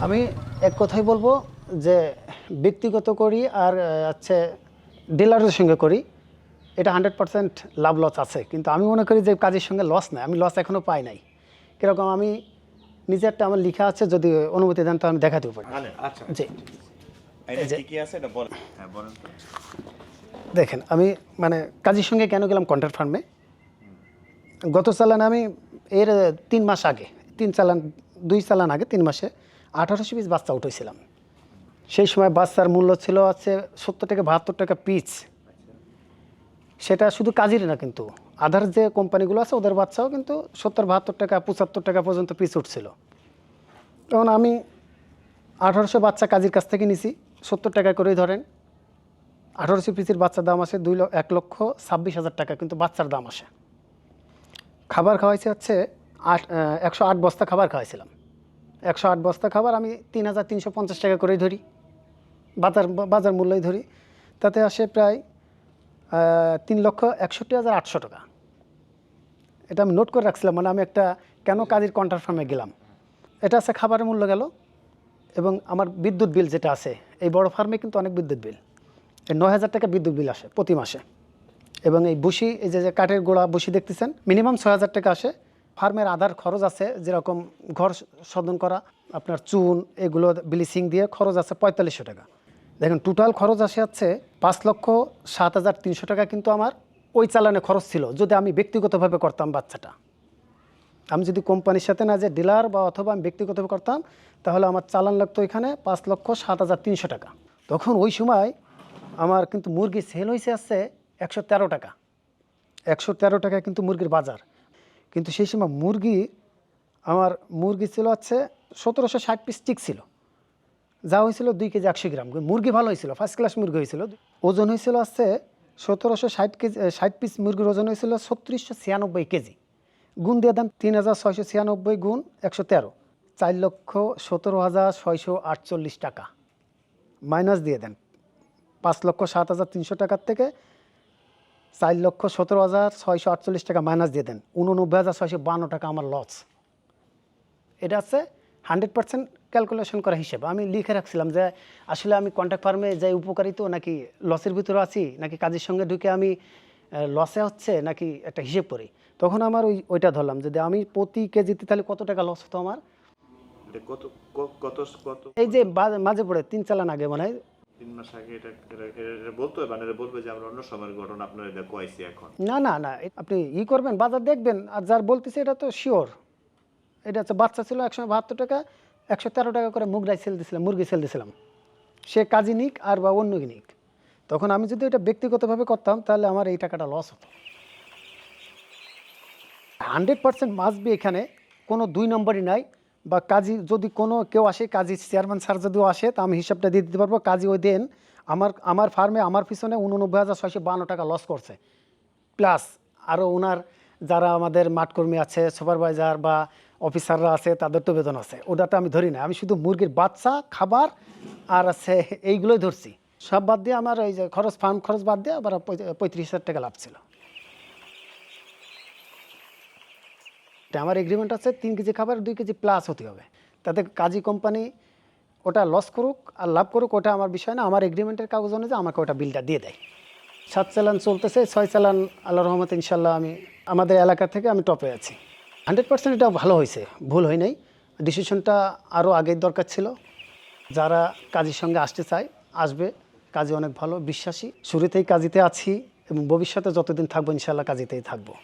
আমি এক কথাই বলবো যে ব্যক্তিগত করি আর হচ্ছে ডিলারের সঙ্গে করি, এটা 100% লাভ লস আছে, কিন্তু আমি মনে করি যে কাজের সঙ্গে লস নাই, আমি লস এখনও পাই নাই। কীরকম, আমি নিজে একটা আমার লেখা আছে, যদি অনুমতি দেন তো আমি দেখাতেও পারি। আচ্ছা জি, এটা কি আছে এটা বলেন। হ্যাঁ বলেন তো। দেখেন আমি মানে কাজের সঙ্গে কেন গেলাম কন্ট্রাক্ট ফার্মে, গত চালান আমি এর 3 মাস আগে, 2 চালান আগে 3 মাসে 1800 পিস বাচ্চা উঠেছিলাম। সেই সময় বাচ্চার মূল্য ছিল আছে 70 থেকে 72 টাকা পিস। সেটা শুধু কাজেরই না, কিন্তু আদার যে কোম্পানিগুলো আছে ওদের বাচ্চাও কিন্তু 70-72 টাকা 75 টাকা পর্যন্ত পিস উঠছিল। তখন আমি 1800 বাচ্চা কাজের কাছ থেকে নিছি, 70 টাকা করেই ধরেন। 1800 পিসের বাচ্চার দাম আসে 1,26,000 টাকা, কিন্তু বাচ্চার দাম আসে। খাবার খাওয়াইছে হচ্ছে 108 বস্তা খাবার খাওয়াইছিলাম। 108 বস্তা খাবার আমি 3,350 টাকা করেই ধরি, বাজার মূল্যই ধরি। তাতে আসে প্রায় 3,61,800 টাকা। এটা আমি নোট করে রাখছিলাম, মানে আমি একটা কেন কাজের কন্ট্রাক্ট ফার্মে গেলাম। এটা আছে খাবারের মূল্য গেল, এবং আমার বিদ্যুৎ বিল যেটা আছে, এই বড় ফার্মে কিন্তু অনেক বিদ্যুৎ বিল, এই 9,000 টাকা বিদ্যুৎ বিল আসে প্রতি মাসে। এবং এই বসি, এই যে কাঠের গোড়া বসি দেখতেছেন, মিনিমাম 6,000 টাকা আসে। ফার্মের আধার খরচ আছে, যেরকম ঘর শোধন করা, আপনার চুন, এগুলো ব্লিচিং দিয়ে খরচ আছে 4500 টাকা। দেখেন টোটাল খরচ আসে হচ্ছে 5,07,300 টাকা, কিন্তু আমার ওই চালানে খরচ ছিল। যদি আমি ব্যক্তিগতভাবে করতাম বাচ্চাটা, আমি যদি কোম্পানির সাথে না যে ডিলার বা অথবা আমি ব্যক্তিগতভাবে করতাম, তাহলে আমার চালান লাগতো এখানে 5,07,300 টাকা। তখন ওই সময় আমার কিন্তু মুরগি সেল হয়েছে আসছে 113 টাকা। 113 টাকা কিন্তু মুরগির বাজার। কিন্তু সেই সময় আমার মুরগি ছিল হচ্ছে 1,760 পিস টিক ছিল, যা হয়েছিল 2 কেজি 100 গ্রাম। মুরগি ভালো হয়েছিল, ফার্স্ট ক্লাস মুরগি হয়েছিল। ওজন হয়েছিল হচ্ছে 1,760 কেজি, 60 পিস মুরগির ওজন হয়েছিল 3,696 কেজি। গুণ দিয়ে দেন 3,696 গুণ 113, 4,17,648 টাকা। মাইনাস দিয়ে দেন 5,07,300 টাকার থেকে 4,17,648 টাকা মাইনাস দিয়ে দেন, 89,652 টাকা আমার লস। এটা আছে 100% ক্যালকুলেশন করা হিসেবে। আমি লিখে রাখছিলাম যে আসলে আমি কন্ট্রাক্ট ফার্মে যাই উপকারিত, নাকি লসের ভিতরে আছি, নাকি কাজের সঙ্গে ঢুকে আমি লসে হচ্ছে, নাকি একটা হিসেব করি। তখন আমার ওইটা ধরলাম, যদি আমি প্রতি কেজিতে তাহলে কত টাকা লস হতো আমার। কত কত কত এই যে মাঝে পড়ে 3 চালান আগে মনে হয় 3 মাস আগে এটা বলতো, মানে বলবে যে আমরা অন্য সময়ের ঘটনা আপনার এটা কইছি এখন। না না না, আপনি করবেন, বাজার দেখবেন, আর যার বলতেছে এটা তো শিওর। এটা হচ্ছে বাচ্চা ছিল 172 টাকা, 113 টাকা করে মুরগি সেল দিছিলাম। সে কাজী নিক আর বা অন্য নিক। তখন আমি যদি এটা ব্যক্তিগতভাবে করতাম, তাহলে আমার এই টাকাটা লস হতো। 100% মাস্ট বি, এখানে কোনো 2 নম্বরই নাই। বা কাজী যদি কেউ আসে, কাজী চেয়ারম্যান স্যার যদিও আসে, তা আমি হিসাবটা দিয়ে দিতে পারবো। কাজী ওই দিন আমার ফার্মে আমার পিছনে 89,652 টাকা লস করছে, প্লাস আরও ওনার যারা আমাদের মাঠকর্মী আছে, সুপারভাইজার বা অফিসাররা আছে, তাদের তো বেতন আছে। ওটাতে আমি ধরি না, আমি শুধু মুরগির বাচ্চা, খাবার আর আছে এইগুলোই ধরছি। সব বাদ দিয়ে আমার এই যে ফার্ম খরচ বাদ দিয়ে আবার 35,000 টাকা লাভ ছিল। আমার এগ্রিমেন্ট আছে 3 কেজি খাবার 2 কেজি প্লাস হতে হবে। তাতে কাজী কোম্পানি ওটা লস করুক আর লাভ করুক, ওটা আমার বিষয় না। আমার এগ্রিমেন্টের কাগজ অনুযায়ী আমাকে ওটা বিলটা দিয়ে দেয়। 7 চালান চলতেছে, 6 চালান আল্লাহ রহমতে ইনশাল্লাহ আমি আমাদের এলাকা থেকে আমি টপে আছি। 100% এটা ভালো হয়েছে, ভুল হয় নাই। ডিসিশনটা আরও আগের দরকার ছিল। যারা কাজীর সঙ্গে আসতে চায় আসবে, কাজী অনেক ভালো, বিশ্বাসী। শুরুতেই কাজীতে আছি এবং ভবিষ্যতে যতদিন থাকবো ইনশাল্লাহ কাজীতেই থাকবো।